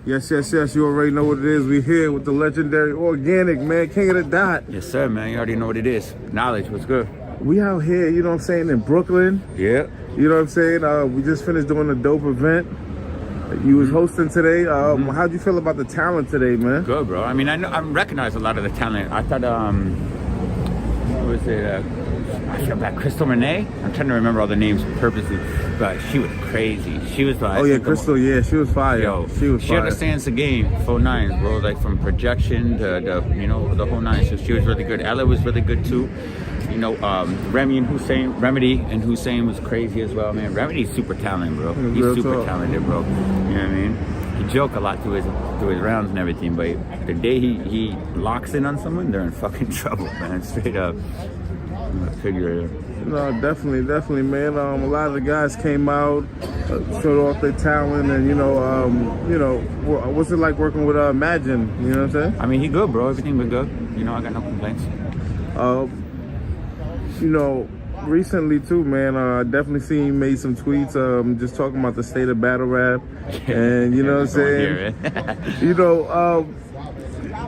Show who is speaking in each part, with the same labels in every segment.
Speaker 1: Yes, yes, yes. You already know what it is. We here with the legendary Organic, man. King of the Dot.
Speaker 2: Yes, sir, man. You already know what it is. Knowledge, what's good?
Speaker 1: We out here, you know what I'm saying, in Brooklyn.
Speaker 2: Yeah.
Speaker 1: You know what I'm saying? We just finished doing a dope event. You was hosting today. How'd you feel about the talent today, man?
Speaker 2: Good, bro. I mean, I recognize a lot of the talent. I thought, what was it? I feel like Crystal Renee. I'm trying to remember all the names purposely, but she was crazy. She was like,
Speaker 1: oh yeah, Crystal. Yeah, she was fire.
Speaker 2: Yo,
Speaker 1: she was.
Speaker 2: She
Speaker 1: fire.
Speaker 2: understands the game, full nines, bro. Like from projection to the whole nine. So she was really good. Ella was really good too. You know, Remedy and Hussein was crazy as well, man. Remedy's super talented, bro. He's super talented, bro. You know what I mean? He joke a lot through his rounds and everything, but the day he locks in on someone, they're in fucking trouble, man. Straight up. Figure it.
Speaker 1: No, definitely, man. A lot of the guys came out, showed off their talent, and what's it like working with Imagine? You know what I'm saying?
Speaker 2: I mean, he good, bro. Everything was good. You know, I got no complaints.
Speaker 1: Recently too, man, I definitely seen you made some tweets, just talking about the state of battle rap, and you know what I'm saying.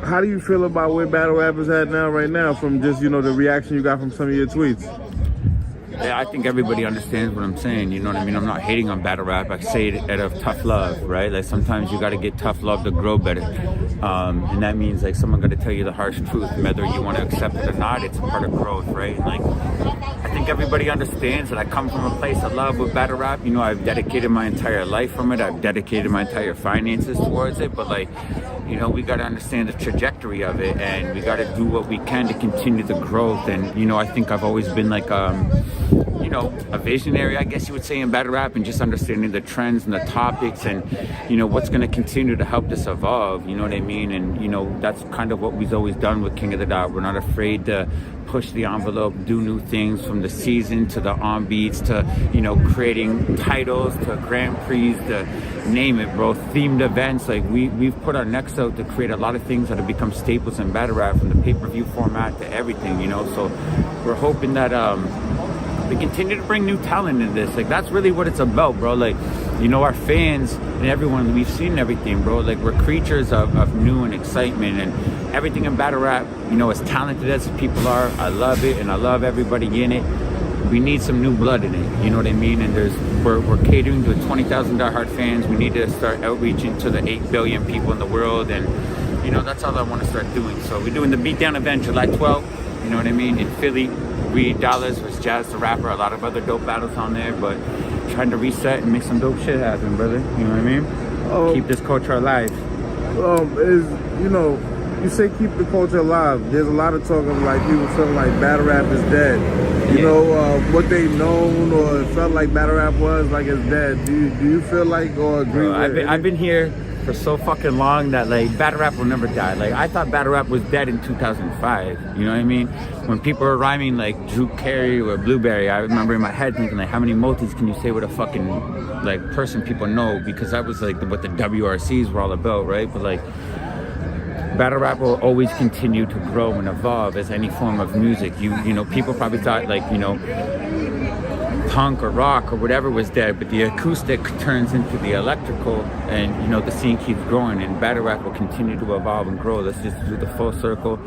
Speaker 1: How do you feel about where battle rap is at now, right now, from just, the reaction you got from some of your tweets?
Speaker 2: Yeah, I think everybody understands what I'm saying, you know what I mean? I'm not hating on battle rap. I say it out of tough love, right? Like sometimes you got to get tough love to grow better. And that means like someone got to tell you the harsh truth, whether you want to accept it or not. It's a part of growth, right? Like I think everybody understands that I come from a place of love with battle rap. You know, I've dedicated my entire life from it. I've dedicated my entire finances towards it. But like, we got to understand the trajectory of it, and we got to do what we can to continue the growth. And, I think I've always been like, a visionary, I guess you would say, in battle rap, and just understanding the trends and the topics and, what's going to continue to help this evolve, you know what I mean? And, that's kind of what we've always done with King of the Dot. We're not afraid to push the envelope, do new things, from the season to the on beats to, creating titles to Grand Prix to name it, bro, themed events. Like we've put our necks out to create a lot of things that have become staples in battle rap, from the pay-per-view format to everything, so we're hoping that we continue to bring new talent in this. Like that's really what it's about, bro. Like, our fans and everyone, we've seen everything, bro. Like we're creatures of new and excitement, and everything in battle rap, as talented as people are, I love it, and I love everybody in it. We need some new blood in it, you know what I mean? And we're catering to 20,000 diehard fans. We need to start outreaching to the 8 billion people in the world, and that's all I want to start doing. So we're doing the Beatdown event July 12th, you know what I mean, in Philly. $3 was Jazz the Rapper, a lot of other dope battles on there, but trying to reset and make some dope shit happen, brother. You know what I mean? Keep this culture alive.
Speaker 1: You say keep the culture alive. There's a lot of talk of like people feeling like battle rap is dead. What they known or felt like battle rap was like it's dead. Do you feel like or agree with it?
Speaker 2: I've been here for so fucking long that like battle rap will never die. Like I thought battle rap was dead in 2005. You know what I mean? When people were rhyming like Drew Carey or Blueberry, I remember in my head thinking like, how many multis can you say with a fucking like person people know? Because that was like what the WRCs were all about, right? But like battle rap will always continue to grow and evolve as any form of music. People probably thought like, punk or rock or whatever was dead, but the acoustic turns into the electrical, and the scene keeps growing, and battle rap will continue to evolve and grow. Let's just do the full circle,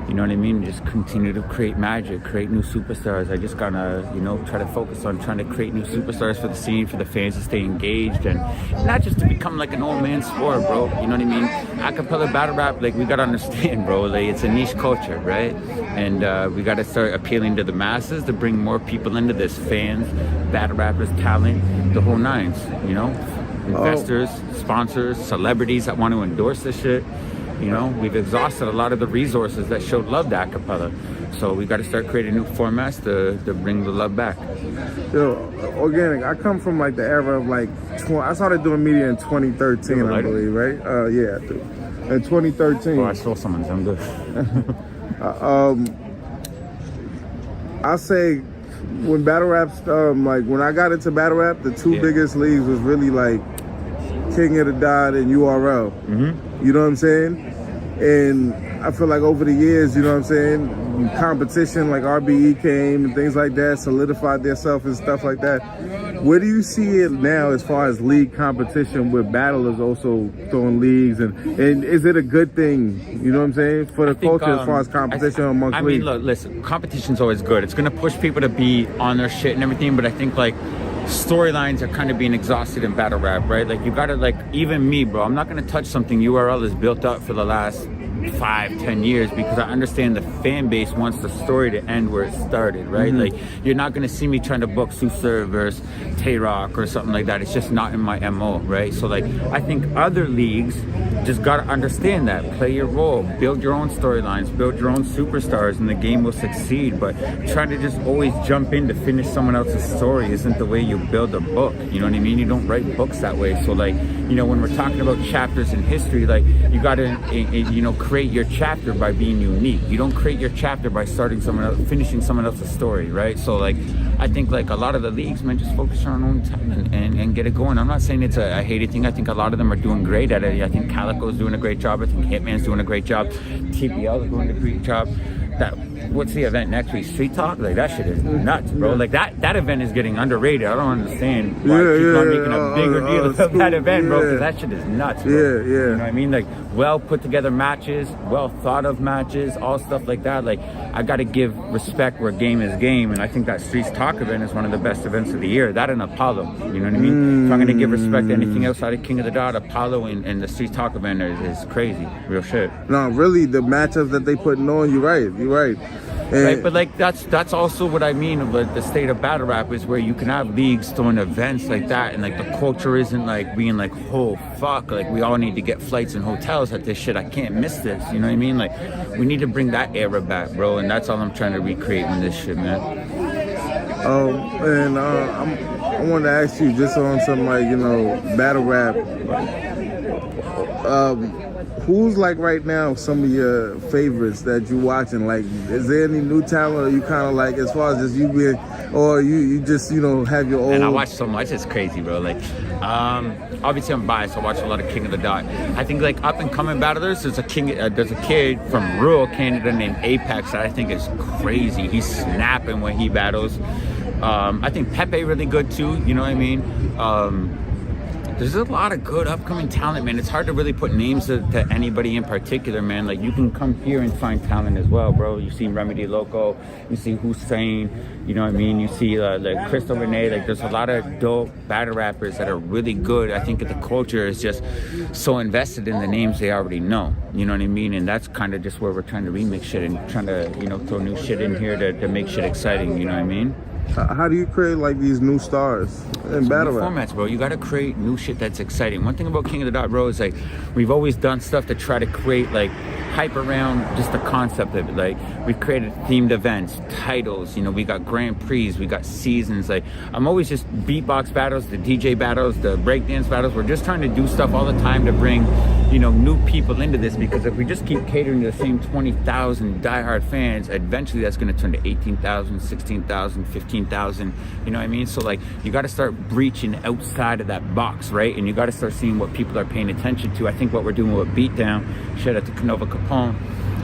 Speaker 2: you know what I mean? Just continue to create magic, create new superstars. I just gotta, try to focus on trying to create new superstars for the scene, for the fans to stay engaged, and not just to become like an old man sport, bro. You know what I mean? Acapella battle rap, like we gotta understand, bro. Like it's a niche culture, right? And we gotta start appealing to the masses to bring more people into this. Fans, battle rappers, talent, the whole nines. Investors, sponsors, celebrities that want to endorse this shit. We've exhausted a lot of the resources that showed love to acapella. So we got to start creating new formats to bring the love back.
Speaker 1: Organic, I come from like the era of like, I started doing media in 2013, I believe, right? Yeah, I do. In 2013.
Speaker 2: Oh, I stole someone's, I'm good.
Speaker 1: I say when battle raps, like when I got into battle rap, the two biggest leagues was really like King of the Dot and URL. You know what I'm saying? And I feel like over the years, you know what I'm saying, competition like RBE came and things like that, solidified themselves and stuff like that. Where do you see it now as far as league competition with battlers also throwing leagues, and is it a good thing, you know what I'm saying, for the culture as far as competition amongst leagues?
Speaker 2: I mean, look, listen, competition's always good. It's going to push people to be on their shit and everything, but I think like storylines are kind of being exhausted in battle rap, right? Like you gotta, like, even me, bro, I'm not gonna touch something URL has built up for the last 5-10 years because I understand the fan base wants the story to end where it started, right? Like you're not gonna see me trying to book Susur versus Tay-Rock or something like that. It's just not in my MO, right? So like I think other leagues just gotta understand that, play your role, build your own storylines, build your own superstars, and the game will succeed. But trying to just always jump in to finish someone else's story isn't the way you build a book, you know what I mean? You don't write books that way. So like, you know, when we're talking about chapters in history, like you gotta, you know, create your chapter by being unique. You don't create your chapter by starting someone else, finishing someone else's story, right? So like I think like a lot of the leagues, man, just focus on their own talent and get it going. I'm not saying it's a hated thing. I think a lot of them are doing great at it. I think Calico's doing a great job. I think Hitman's doing a great job. TPL is doing a great job. What's the event next week? Street Talk? Like that shit is nuts, bro. Like that event is getting underrated. I don't understand why people are making a bigger deal about that event, bro, because that shit is nuts, bro. You know what I mean? Like well put together matches, well thought of matches, all stuff like that. Like I gotta give respect where game is game, and I think that Streets Talk event is one of the best events of the year. That and Apollo, you know what I mean? So I'm gonna give respect to anything outside of King of the Dot, Apollo and the Streets Talk event is crazy, real shit.
Speaker 1: No, really, the matchups that they putting on, you're right.
Speaker 2: Right, but like that's also what I mean about the state of battle rap is where you can have leagues throwing events like that, and like the culture isn't like being like, oh fuck, like we all need to get flights and hotels at this shit. I can't miss this, you know what I mean? Like we need to bring that era back, bro, and that's all I'm trying to recreate with this shit, man.
Speaker 1: I wanted to ask you just on some like, you know, battle rap. Who's like right now some of your favorites that you watching? Like, is there any new talent, or you kind of like as far as just you being, or you just, you know, have your own?
Speaker 2: And I watch so much, it's crazy, bro. Like, obviously I'm biased. I watch a lot of King of the Dot. I think like up and coming battlers, there's a kid from rural Canada named Apex that I think is crazy. He's snapping when he battles. I think Pepe really good too. You know what I mean? There's a lot of good upcoming talent, man. It's hard to really put names to anybody in particular, man. Like, you can come here and find talent as well, bro. You see Remedy Loco, you see Hussein, you know what I mean? You see like Crystal Renee. Like, there's a lot of dope battle rappers that are really good. I think that the culture is just so invested in the names they already know, you know what I mean? And that's kind of just where we're trying to remix shit and trying to, you know, throw new shit in here to make shit exciting, you know what I mean?
Speaker 1: How do you create like these new stars in battle rap?
Speaker 2: Formats, bro. You got to create new shit that's exciting. One thing about King of the Dot, bro, is like we've always done stuff to try to create like hype around just the concept of it. Like we've created themed events, titles. You know, we got Grand Prix, we got seasons. Like I'm always just beatbox battles, the DJ battles, the breakdance battles. We're just trying to do stuff all the time to bring, you know, new people into this, because if we just keep catering to the same 20,000 diehard fans, eventually that's going to turn to 18,000, 16,000, 15,000, you know what I mean? So like you got to start breaching outside of that box, right? And you got to start seeing what people are paying attention to. I think what we're doing with Beatdown, shout out to Canova Capone,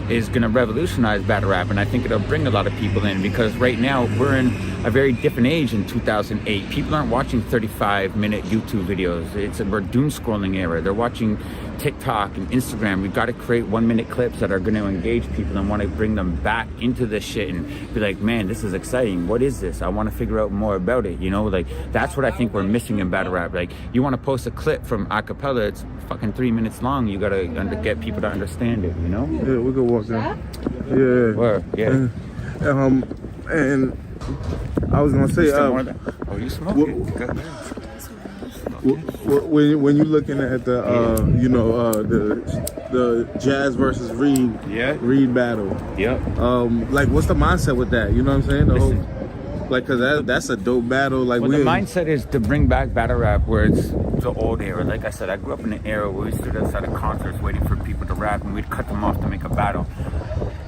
Speaker 2: is going to revolutionize battle rap, and I think it'll bring a lot of people in, because right now we're in a very different age in 2008. People aren't watching 35-minute YouTube videos. We're doom scrolling era. They're watching TikTok and Instagram. We've got to create 1-minute clips that are going to engage people and want to bring them back into this shit and be like, man, this is exciting. What is this? I want to figure out more about it. You know, like that's what I think we're missing in battle rap. Like you want to post a clip from acapella, it's fucking 3 minutes long. You got to get people to understand it, you know?
Speaker 1: Yeah, we could walk in. Yeah.
Speaker 2: Word, yeah.
Speaker 1: And I was gonna say,
Speaker 2: oh, you smoking?
Speaker 1: When you're looking at the, you know, the Jazz versus Reed battle.
Speaker 2: Yep.
Speaker 1: Like, what's the mindset with that? You know what I'm saying? Whole, like, cause that's a dope battle. Like,
Speaker 2: well, the mindset is to bring back battle rap where it's the old era. Like I said, I grew up in an era where we stood outside of concerts waiting for people to rap, and we'd cut them off to make a battle.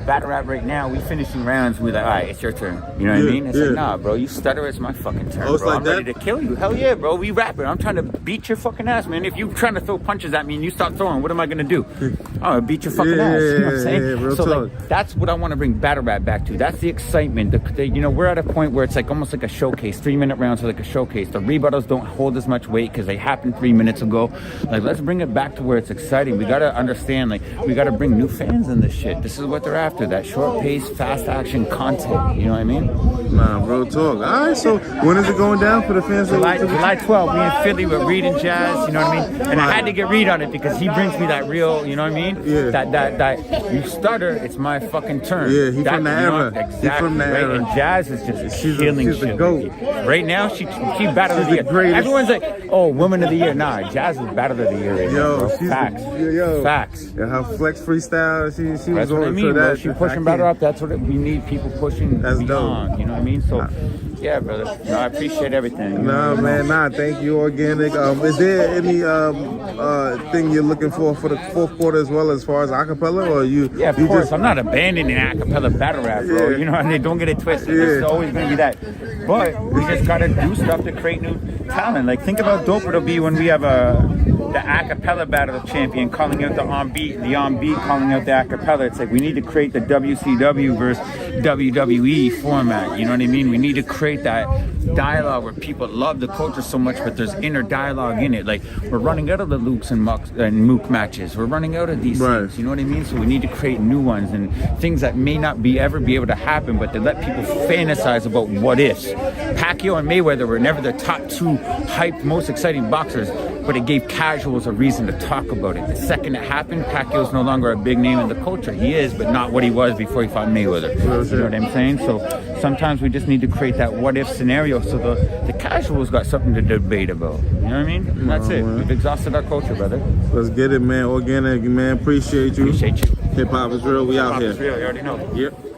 Speaker 2: battle rap right now, we finishing rounds, we like, all right, it's your turn. You know what I mean? It's like, nah, bro, you stutter, it's my fucking turn,
Speaker 1: it's
Speaker 2: bro.
Speaker 1: like
Speaker 2: I'm
Speaker 1: that?
Speaker 2: ready to kill you. Hell yeah, bro, we rapping. I'm trying to beat your fucking ass, man. If you trying to throw punches at me and you stop throwing, what am I gonna do? I'm gonna beat your fucking ass. You know what I'm saying? So like, that's what I want to bring battle rap back to. That's the excitement. You know, we're at a point where it's like almost like a showcase. 3-minute rounds are like a showcase. The rebuttals don't hold as much weight because they happened 3 minutes ago. Like, let's bring it back to where it's exciting. We gotta understand, like, we gotta bring new fans in this shit. This is what they're after. That short pace, fast action content. You know what I mean?
Speaker 1: Nah, real talk. All right, so when is it going down for the fans?
Speaker 2: July 12th, we in Philly with Reed and Jazz, you know what I mean? And I had to get Reed on it because he brings me that real, you know what I mean?
Speaker 1: Yeah.
Speaker 2: That you stutter, it's my fucking turn.
Speaker 1: Yeah, he's from the era.
Speaker 2: Exactly.
Speaker 1: He's from the
Speaker 2: right?
Speaker 1: era.
Speaker 2: And Jazz is just
Speaker 1: She's
Speaker 2: killing
Speaker 1: the
Speaker 2: shit.
Speaker 1: GOAT.
Speaker 2: Right now, she battle of the year.
Speaker 1: Greatest.
Speaker 2: Everyone's like, oh, woman of the year. Nah, Jazz is battle of the year right now, bro.
Speaker 1: She's
Speaker 2: Facts. Facts.
Speaker 1: Yeah, her flex freestyle, she
Speaker 2: That's
Speaker 1: was
Speaker 2: what I
Speaker 1: on
Speaker 2: mean,
Speaker 1: to
Speaker 2: bro.
Speaker 1: that.
Speaker 2: She pushing battle up. That's what we need. People pushing beyond.
Speaker 1: Dope.
Speaker 2: You know what I mean? So, yeah, brother. No, I appreciate everything.
Speaker 1: Nah, man, thank you, Organic. Is there any thing you're looking for the fourth quarter as well, as far as acapella, or you?
Speaker 2: Yeah, of course. I'm not abandoning acapella battle rap, bro.
Speaker 1: Yeah.
Speaker 2: You know what I mean? Don't get it twisted. It's always gonna be that. But we just gotta do stuff to create new talent. Like, think about how dope it'll be when we have the acapella battle champion calling out the on beat calling out the acapella. It's like we need to create the WCW versus WWE format. You know what I mean? We need to create that dialogue where people love the culture so much, but there's inner dialogue in it. Like, we're running out of the Lukes and Mook matches. We're running out of these things. You know what I mean? So we need to create new ones and things that may not ever be able to happen, but to let people fantasize about what ifs. Pacquiao and Mayweather were never the top two hyped, most exciting boxers, but it gave casuals a reason to talk about it. The second it happened, Pacquiao's no longer a big name in the culture. He is, but not what he was before he fought Mayweather. You know what I'm saying? So sometimes we just need to create that what if scenario so the casuals got something to debate about. You know what I mean? And that's it.
Speaker 1: Man.
Speaker 2: We've exhausted our culture, brother.
Speaker 1: Let's get it, man. Organic, man. Appreciate you.
Speaker 2: Appreciate you.
Speaker 1: Hip hop is real. We out
Speaker 2: Hip-hop
Speaker 1: here.
Speaker 2: is real. You already know.
Speaker 1: Yep.